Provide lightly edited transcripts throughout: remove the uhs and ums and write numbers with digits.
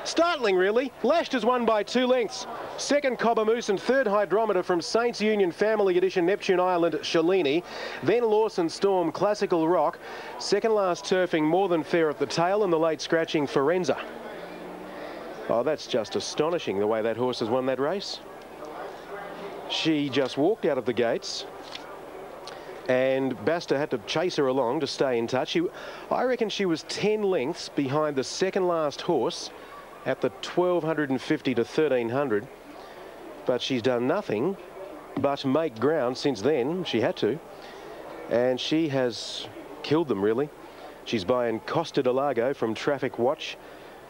Startling, really. Lashed has won by 2 lengths. Second, Cobber Moose, and third, Hydrometer from Saints Union Family Edition, Neptune Island, Shalini. Then Lawson Storm, Classical Rock. Second last turfing, More Than Fair at the tail, and the late scratching, Forenza. Oh, that's just astonishing, the way that horse has won that race. She just walked out of the gates, and Basta had to chase her along to stay in touch. I reckon she was 10 lengths behind the second last horse at the 1250 to 1300. But she's done nothing but make ground since then. She had to. And she has killed them, really. She's buying Costa de Lago from Traffic Watch,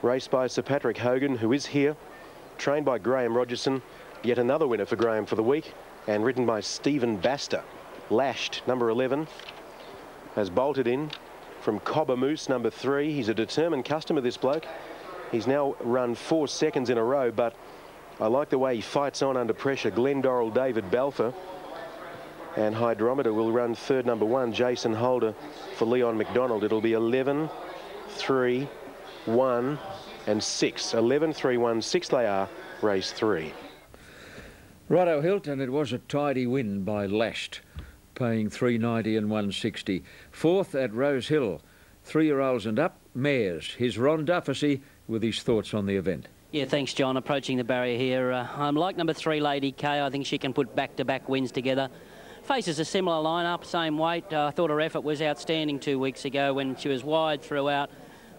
raced by Sir Patrick Hogan, who is here, trained by Graham Rogerson. Yet another winner for Graham for the week, and ridden by Stephen Basta. Lashed, number 11, has bolted in from Cobber Moose, number 3. He's a determined customer, this bloke. He's now run 4 seconds in a row, but I like the way he fights on under pressure. Glendorrel, David Balfour, and Hydrometer will run third, number 1, Jason Holder, for Leon McDonald. It'll be 11, 3, 1 and 6. 11, 3, 1, 6 they are, race 3. Righto, Hilton, it was a tidy win by Lashed, paying $3.90 and $1.60. Fourth at Rose Hill, 3-year-olds and up, mares. Here's Ron Dufficy with his thoughts on the event. Yeah, thanks, John. Approaching the barrier here. I'm like number 3, Lady K. I think she can put back-to-back wins together. Faces a similar lineup, same weight. I thought her effort was outstanding 2 weeks ago when she was wide throughout.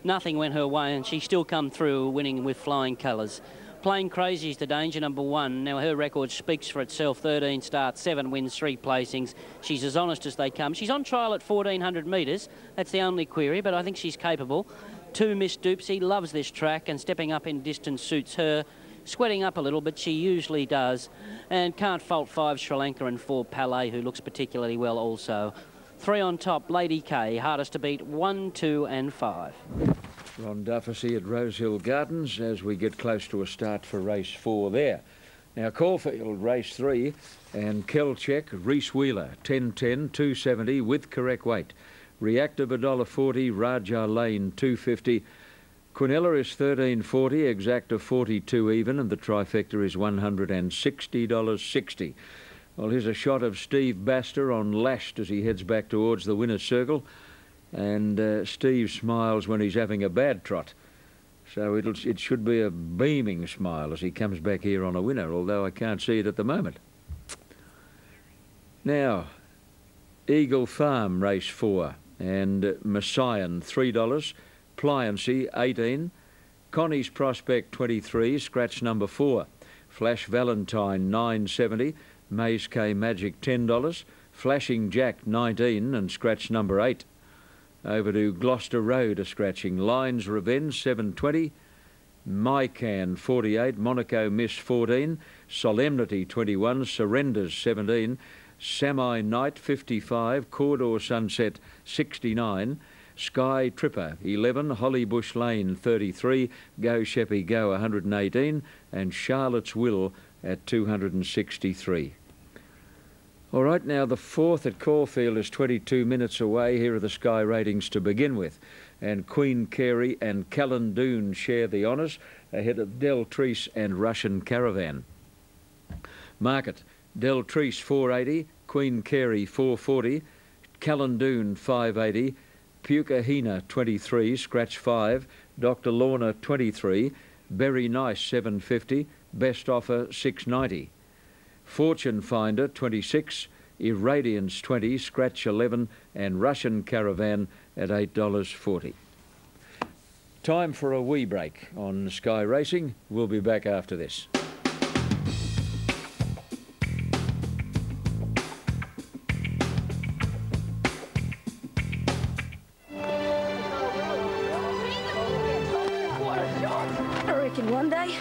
Nothing went her way, and she still come through winning with flying colours. Plain Crazy is the danger, number 1. Now, her record speaks for itself. 13 starts, 7 wins, 3 placings. She's as honest as they come. She's on trial at 1,400 metres. That's the only query, but I think she's capable. 2, Miss Doopsy, loves this track, and stepping up in distance suits her. Sweating up a little, but she usually does. And can't fault 5, Sri Lanka, and 4, Palais, who looks particularly well also. 3 on top, Lady K. Hardest to beat, 1, 2 and 5. Ron Dufficy at Rosehill Gardens as we get close to a start for race 4 there. Now Caulfield, race 3, and Kelcheck, Reese Wheeler, 10.10, 270 with correct weight. Reactive $1.40, Raja Lane, 250. Quinella is $13.40, Exacta 42 even, and the trifecta is $160.60. Well, here's a shot of Steve Basta on Lashed as he heads back towards the winner's circle. And Steve smiles when he's having a bad trot. So it should be a beaming smile as he comes back here on a winner, although I can't see it at the moment. Now, Eagle Farm, race 4, and Messian, $3, Pliancy, 18, Connie's Prospect, 23, scratch number 4, Flash Valentine, 9.70, Maze K Magic, $10, Flashing Jack, 19, and scratch number 8. Over to Gloucester Road, a scratching. Lines Revenge, 7.20. Mycan, 48. Monaco Miss, 14. Solemnity, 21. Surrenders, 17. Sami Night, 55. Cawdor Sunset, 69. Sky Tripper, 11. Hollybush Lane, 33. Go Sheppy Go, 118. And Charlotte's Will at 263. All right, now the 4th at Caulfield is 22 minutes away. Here are the Sky ratings to begin with. And Queen Carey and Callandoon share the honours ahead of Deltrice and Russian Caravan. Market, Deltrice 480, Queen Carey 440, Callandoon 580, Pukahina 23, scratch 5, Dr. Lorna 23, Berry Nice 750, Best Offer 690. Fortune Finder, 26, Irradiance, 20, Scratch 11, and Russian Caravan at $8.40. Time for a wee break on Sky Racing. We'll be back after this. I reckon one day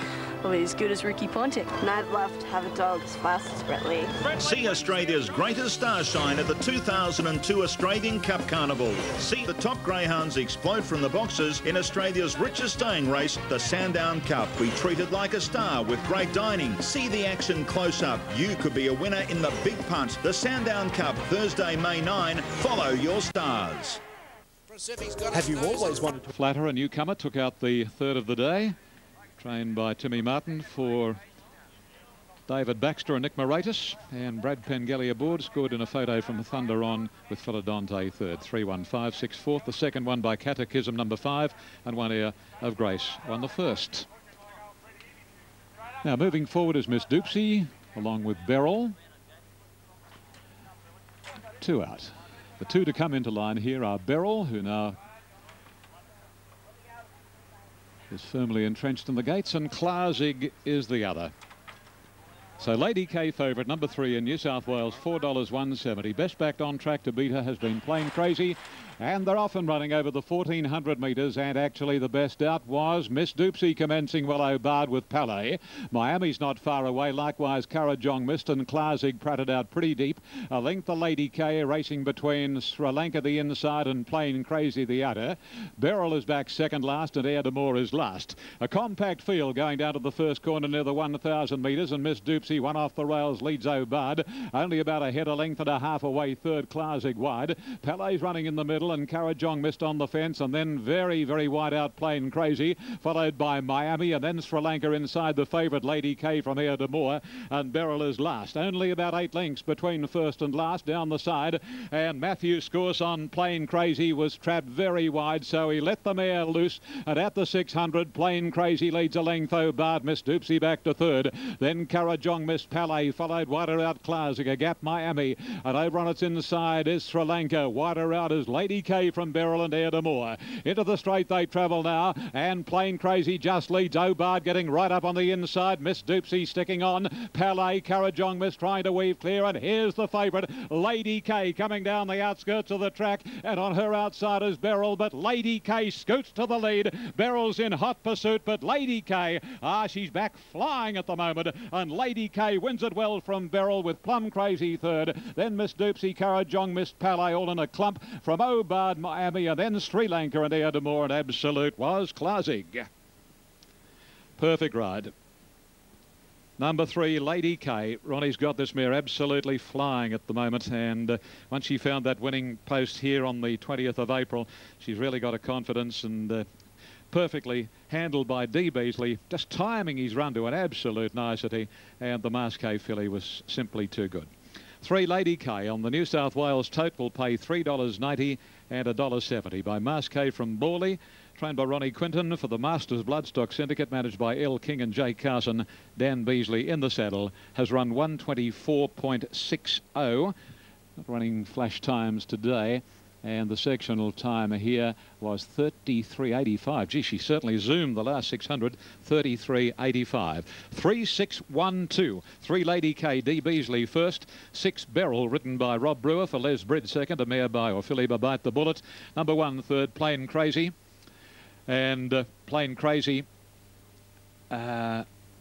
I'll be as good as Ricky Pontic. And I'd love to have a dog as fast as Brett Lee. See Australia's greatest starshine at the 2002 Australian Cup Carnival. See the top greyhounds explode from the boxes in Australia's richest staying race, the Sandown Cup. Be treated like a star with great dining. See the action close up. You could be a winner in the big punt. The Sandown Cup, Thursday, May 9. Follow your stars. Have you always wanted to? Flatter, a newcomer, took out the third of the day, trained by Timmy Martin for David Baxter and Nick Moratis, and Brad Pengelly aboard, scored in a photo from Thunder On with Philadante third. 3-1-5-6 fourth. The second one by Catechism number 5, and One Air of Grace won the first. Now moving forward is Miss Doopsy along with Beryl. 2 out. The 2 to come into line here are Beryl, who now is firmly entrenched in the gates, and Klarzig is the other. So Lady K favourite, number 3 in New South Wales, $4.170. Best backed on track to beat her has been Plain Crazy. And they're off and running over the 1,400 metres, and actually the best out was Miss Doopsy, commencing well O'Bard with Palais. Miami's not far away, likewise Kurrajong missed, and Klarzig pratted out pretty deep. A length of Lady K racing between Sri Lanka the inside and Plain Crazy the outer. Beryl is back second last, and Air d'Amour is last. A compact field going down to the first corner near the 1,000 metres, and Miss Doopsy, one off the rails, leads O'Bard. Only about a head, a length and a half away, third Klarzig wide. Palais's running in the middle, and Kurrajong missed on the fence, and then very, very wide out Plain Crazy, followed by Miami, and then Sri Lanka inside the favourite Lady K from Air d'Amour, and Beryl is last. Only about 8 lengths between first and last down the side, and Matthew Scourse on Plain Crazy was trapped very wide, so he let the mare loose, and at the 600 Plain Crazy leads a length. O'Bard, Miss Doopsy back to third, then Kurrajong missed Palais, followed wider out Klarzig, a gap Miami, and over on its inside is Sri Lanka. Wider out is Lady K from Beryl and Air d'Amour. Into the straight they travel now, and Plain Crazy just leads. O'Bard getting right up on the inside. Miss Doopsy sticking on. Palais, Kurrajong missed, trying to weave clear, and here's the favourite Lady K coming down the outskirts of the track, and on her outside is Beryl, but Lady K scoots to the lead. Beryl's in hot pursuit, but Lady K, she's back flying at the moment, and Lady K wins it well from Beryl with Plum Crazy third. Then Miss Doopsy, Kurrajong missed, Palais all in a clump from O'Bard, Miami, and then Sri Lanka and Air d'Amour, and absolute was Klarzig. Perfect ride. Number 3, Lady K. Ronnie's got this mare absolutely flying at the moment, and once she found that winning post here on the 20th of April, she's really got a confidence, and perfectly handled by D. Beasley, just timing his run to an absolute nicety, and the Masqué filly was simply too good. 3, Lady K on the New South Wales tote will pay $3.90 and $1.70 by Masqué from Borley, trained by Ronnie Quinton for the Masters Bloodstock Syndicate, managed by L. King and Jay Carson. Dan Beasley in the saddle has run 124.60, running flash times today. And the sectional time here was 33.85. Gee, she certainly zoomed the last 600. 33.85. 3-6-1-2. 3, Lady K. D. Beasley first. 6, Beryl, written by Rob Brewer for Les Brid second. A mare by Philippa Bite the Bullet. Number 1, third, Plain Crazy. And Plain Crazy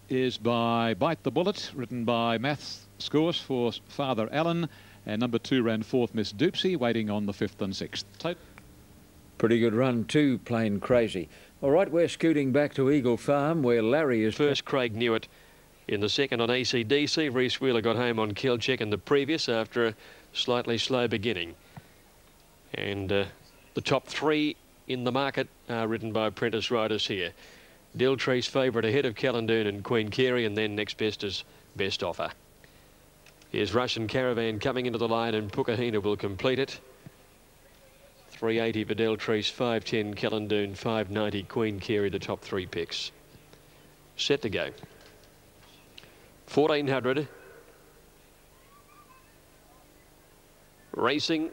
is by Bite the Bullet, written by Math Scourse for Father Allen. And number 2 ran 4th, Miss Doopsy, waiting on the 5th and 6th. Pretty good run too, Plain Crazy. All right, we're scooting back to Eagle Farm, where Larry is first. Craig Newitt in the second on ACDC. Reece Wheeler got home on Kilcheck in the previous after a slightly slow beginning. And the top 3 in the market are ridden by apprentice riders here. Diltree's favourite ahead of Callandoon and Queen Carey, and then next best is Best Offer. Here's Russian Caravan coming into the line, and Pukahina will complete it. 380 for Diltree's, 510 Callandoon, 590 Queen Carey, the top 3 picks. Set to go. 1400. Racing.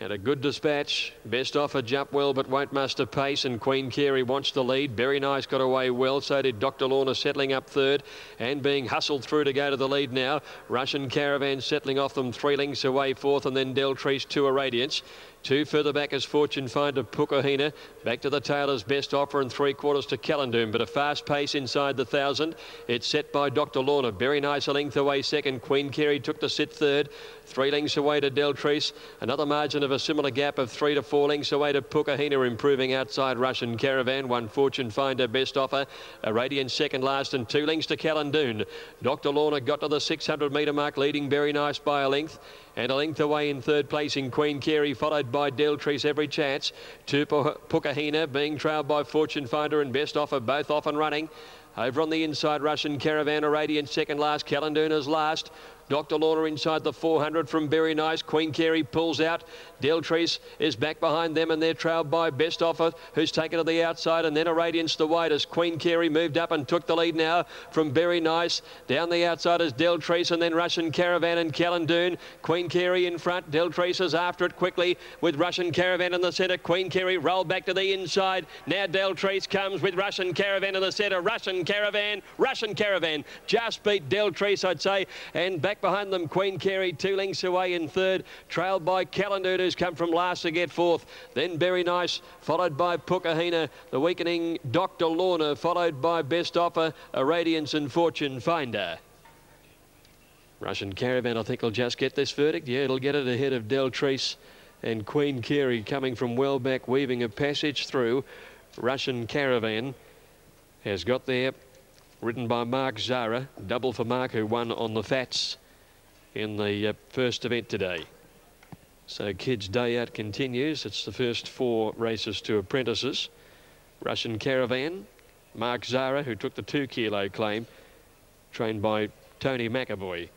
And a good dispatch. Best Offer jumped well but won't muster pace, and Queen Carey wants the lead. Very Nice got away well, so did Dr. Lorna, settling up third and being hustled through to go to the lead now. Russian Caravan settling off them 3 lengths away fourth, and then Deltree's To a Radiance. 2 further back is Fortune Finder Pukahina. Back to the tailor's Best Offer, and 3/4 to Callandoon, but a fast pace inside the 1,000. It's set by Dr. Lorna. Very Nice a length away second. Queen Carey took the sit third. 3 lengths away to Deltrees. Another margin of a similar gap of 3 to 4 lengths away to Pukahina, improving outside Russian Caravan. 1 Fortune Finder Best Offer. A Radiant second last, and 2 lengths to Callandoon. Dr. Lorna got to the 600 metre mark, leading Very Nice by a length. And a length away in third place in Queen Carey, followed by Deltrice Every Chance. Pukahina being trailed by Fortune Finder and Best Offer, both off and running. Over on the inside, Russian Caravan, Radiant second last, Calenduna's last. Dr. Lorna inside the 400 from Very Nice. Queen Carey pulls out. Deltrice is back behind them and they're trailed by Best Offer, who's taken to the outside, and then a Radiance the widest. Queen Carey moved up and took the lead now from Very Nice. Down the outside is Deltrice and then Russian Caravan and Calendune. Queen Carey in front. Deltrice is after it quickly with Russian Caravan in the centre. Queen Carey rolled back to the inside. Now Deltrice comes with Russian Caravan in the centre. Russian Caravan just beat Deltrice, I'd say, and back behind them Queen Carey 2 lengths away in third, trailed by Calendune, who's come from last to get fourth. Then Very Nice, followed by Pukahina, the weakening Dr. Lorna, followed by Best Offer, a Radiance and Fortune Finder. Russian Caravan, I think, will just get this verdict. Yeah, it'll get it ahead of Deltrice and Queen Carey coming from well back, weaving a passage through. Russian Caravan has got there, ridden by Mark Zara, double for Mark, who won on the Fats in the first event today. So Kids Day Out continues. It's the first 4 races to apprentices. Russian Caravan, Mark Zara, who took the 2 kilo claim, trained by Tony McAvoy.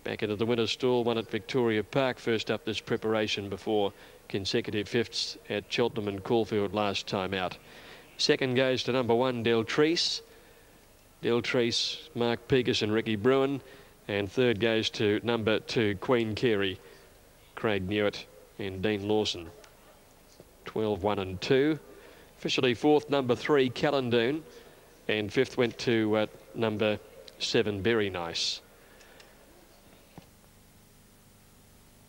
Back into the winner's stall, won at Victoria Park, first up this preparation before consecutive fifths at Cheltenham and Caulfield last time out. Second goes to number 1, Deltrice. Deltrice, Mark Pegas and Ricky Bruin. And third goes to number 2, Queen Carey, Craig Newitt and Dean Lawson. 12, 1 and 2. Officially fourth, number 3, Calendune. And fifth went to number 7, Very Nice.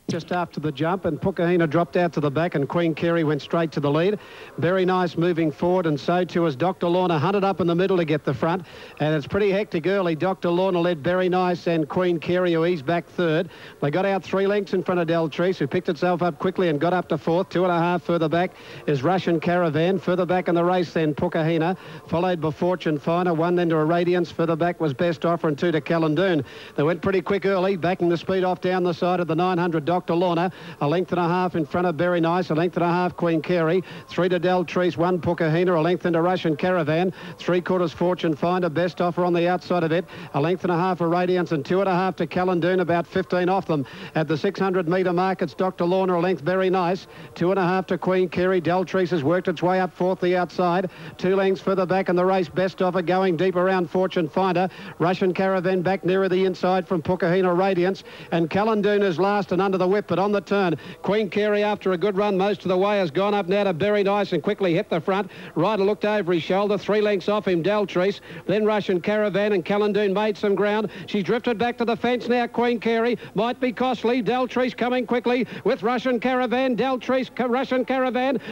Just after the jump, and Pukahina dropped out to the back and Queen Carey went straight to the lead. Very Nice moving forward, and so too as Dr. Lorna hunted up in the middle to get the front, and it's pretty hectic early. Dr. Lorna led Very Nice and Queen Carey, who eased back third. They got out 3 lengths in front of Deltrice, who picked itself up quickly and got up to fourth. 2.5 further back is Russian Caravan. Further back in the race then Pukahina, followed by Fortune Finder. 1 then to a Radiance. Further back was Best Offer, and 2 to Calendune. They went pretty quick early, backing the speed off down the side of the 900 Dr. Lorna. 1.5 in front of Very Nice. 1.5 Queen Carey. 3 to Deltrice. 1 Pukahina. 1 length into Russian Caravan. 3/4 Fortune Finder. Best Offer on the outside of it. 1.5 a Radiance and 2.5 to Calendune. About 15 off them at the 600 metre mark. It's Dr. Lorna. 1 length Very Nice. 2.5 to Queen Carey. Deltrice has worked its way up fourth the outside. 2 lengths further back in the race. Best Offer going deep around Fortune Finder. Russian Caravan back nearer the inside from Pukahina Radiance. And Calendune is last and under the whip, but on the turn. Queen Carey, after a good run most of the way, has gone up now to Very Nice and quickly hit the front. Ryder looked over his shoulder. 3 lengths off him, Deltrice. Then Russian Caravan, and Calendune made some ground. She drifted back to the fence now. Queen Carey might be costly. Deltrice coming quickly with Russian Caravan. Deltrice,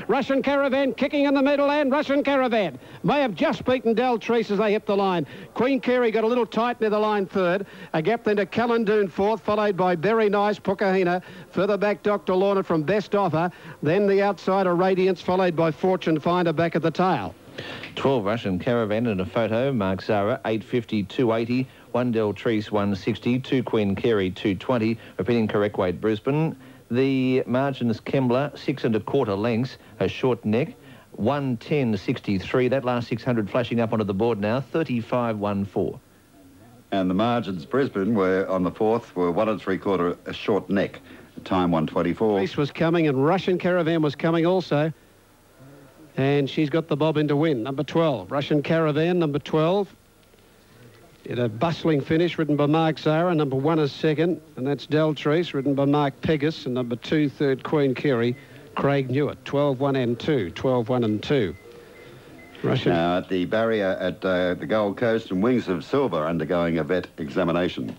Russian Caravan kicking in the middle, and Russian Caravan may have just beaten Deltrice as they hit the line. Queen Carey got a little tight near the line third. A gap then to Calendune fourth, followed by Very Nice, Pukahina. Further back, Dr. Lorna from Best Offer. Then the outsider Radiance, followed by Fortune Finder back at the tail. 12 Russian Caravan in a photo. Mark Zara, 850, 280. 1 Deltrice, 160. 2 Queen Carey, 220. Repeating correct weight, Brisbane. The margins Kembla, 6 1/4 lengths. A short neck. 110.63. That last 600 flashing up onto the board now. 35.14. And the margins Brisbane were on the fourth were 1 3/4 a short neck. Time 124. Race was coming, and Russian Caravan was coming also. And she's got the bob in to win. Number 12, Russian Caravan, number 12. In a bustling finish, ridden by Mark Zara. Number 1 is second, and that's Deltrice, ridden by Mark Pegas. And number 2, third, Queen Carey, Craig Newitt. 12, 1 and 2. 12, 1 and 2. Russian. Now at the barrier at the Gold Coast, and Wings of Silver undergoing a vet examination.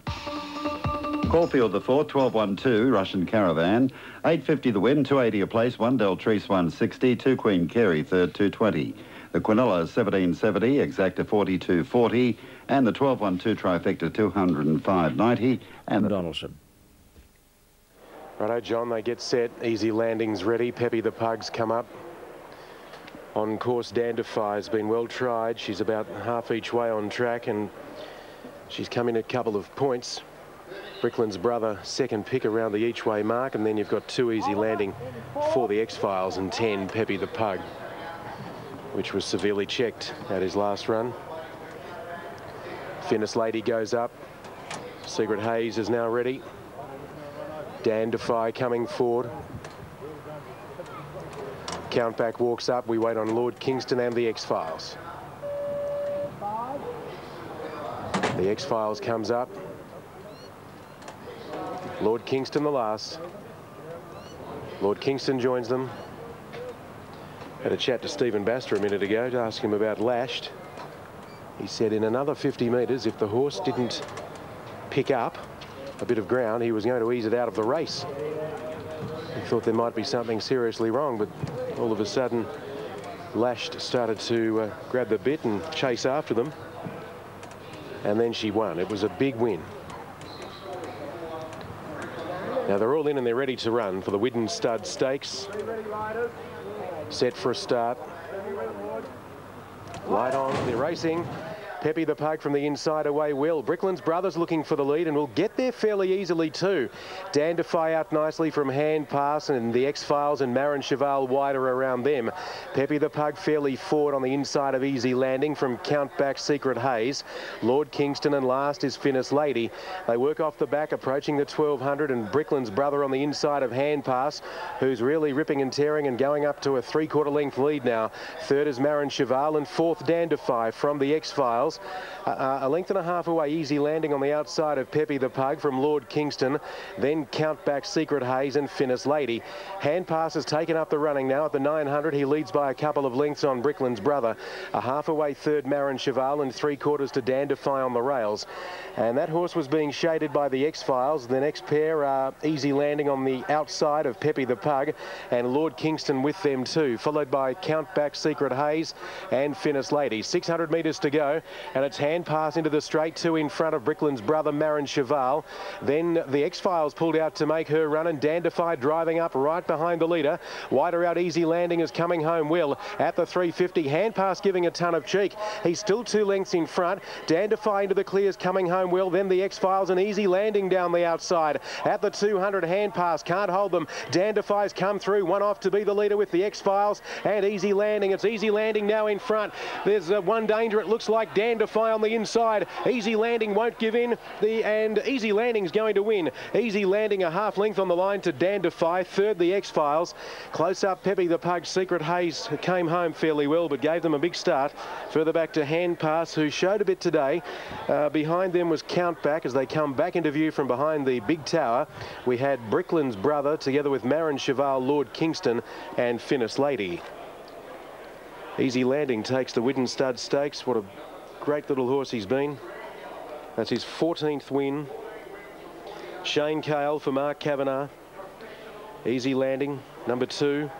Caulfield the fourth, 12-1-2, Russian Caravan. 850 the win, 280 a place, 1 Deltrice 160, 2 Queen Carey third, 220. The Quinella 1770, Exacta 4240, and the 12-1-2 trifecta 205.90, and Donaldson. Righto, John, they get set. Easy landings ready. Peppy the Pugs come up. On course, Dandify has been well tried. She's about half each way on track, and she's come in a couple of points. Brickland's Brother, second pick around the each-way mark, and then you've got 2 Easy Landing for the X-Files and 10 Peppy the Pug, which was severely checked at his last run. Finnis Lady goes up. Secret Haze is now ready. Dandify coming forward. Countback walks up. We wait on Lord Kingston and the X-Files. The X-Files comes up. Lord Kingston the last. Lord Kingston joins them. Had a chat to Stephen Baster a minute ago to ask him about Lashed. He said in another 50 metres, if the horse didn't pick up a bit of ground, he was going to ease it out of the race. He thought there might be something seriously wrong, but all of a sudden Lashed started to grab the bit and chase after them, and then she won. It was a big win. Now they're all in and they're ready to run for the Widden Stud Stakes. Set for a start. Light on, they're racing. Peppy the Pug from the inside away will. Brickland's Brothers looking for the lead and will get there fairly easily too. Dandify out nicely from Hand Pass, and the X-Files and Marin Cheval wider around them. Peppy the Pug fairly forward on the inside of Easy Landing from Countback Secret Haze. Lord Kingston, and last is Finnis Lady. They work off the back approaching the 1200, and Brickland's Brother on the inside of Hand Pass, who's really ripping and tearing and going up to a 3/4 length lead now. Third is Marin Cheval, and fourth Dandify from the X-Files. A length and a half away, Easy Landing on the outside of Peppy the Pug from Lord Kingston. Then Countback Secret Haze and Finnis Lady. Hand Pass has taken up the running now at the 900. He leads by a couple of lengths on Brickland's Brother. A half away third, Marin Cheval, and 3/4 to Dandify on the rails. And that horse was being shaded by the X-Files. The next pair are Easy Landing on the outside of Peppy the Pug, and Lord Kingston with them too, followed by Countback Secret Haze and Finnis Lady. 600 metres to go, and it's Hand Pass into the straight, 2 in front of Brickland's Brother, Marin Cheval. Then the X-Files pulled out to make her run, and Dandify driving up right behind the leader. Wider out, Easy Landing is coming home will at the 350. Hand Pass giving a ton of cheek. He's still 2 lengths in front. Dandify into the clears coming home will. Then the X-Files and Easy Landing down the outside. At the 200, Hand Pass can't hold them. Dandify's come through, one off to be the leader with the X-Files and Easy Landing. It's Easy Landing now in front. There's one danger. It looks like Dandify on the inside. Easy Landing won't give in, and Easy Landing's going to win. Easy Landing a half length on the line to Dandify. Third, the X-Files. Close up, Peppy the Pug. Secret Haze came home fairly well, but gave them a big start. Further back to Hand Pass, who showed a bit today. Behind them was Countback as they come back into view from behind the big tower. We had Brickland's Brother together with Marin Cheval, Lord Kingston and Finnis Lady. Easy Landing takes the Widden Stud Stakes. What a great little horse he's been. That's his 14th win. Shane Cale for Mark Kavanagh. Easy Landing, number 2.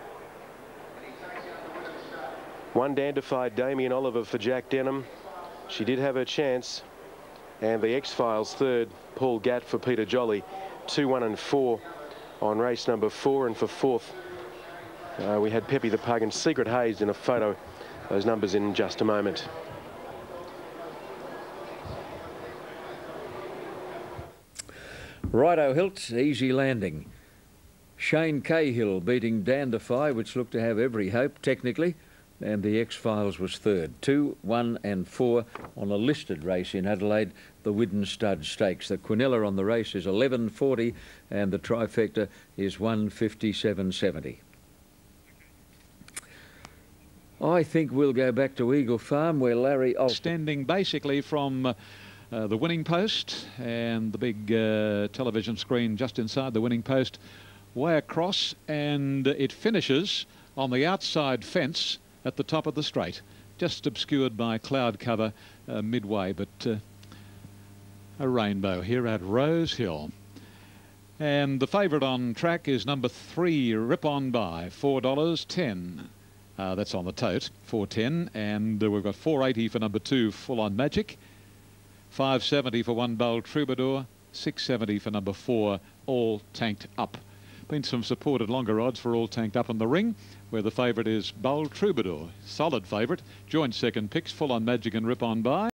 1 Dandified Damien Oliver for Jack Denham. She did have her chance. And the X-Files third, Paul Gatt for Peter Jolly. 2, 1 and 4 on race number 4. And for fourth, we had Peppy the Pug and Secret Haze in a photo. Those numbers in just a moment. Righto Hilt, Easy Landing. Shane Cahill beating Dandify, which looked to have every hope technically, and the X-Files was third. 2, 1 and 4 on a listed race in Adelaide, the Widden Stud Stakes. The Quinella on the race is 11.40 and the trifecta is 157.70. I think we'll go back to Eagle Farm where Larry standing basically from the winning post and the big television screen just inside the winning post way across, and it finishes on the outside fence at the top of the straight, just obscured by cloud cover midway, but a rainbow here at Rose Hill. And the favourite on track is number 3, Rip On By, $4.10. That's on the tote, 4.10, and we've got 4.80 for number 2, Full On Magic, 5.70 for 1 Bold Troubadour, 6.70 for number 4, All Tanked Up. Been some supported longer odds for All Tanked Up in the ring, where the favourite is Bold Troubadour, solid favourite. Joint second picks, Full On Magic and Rip On By.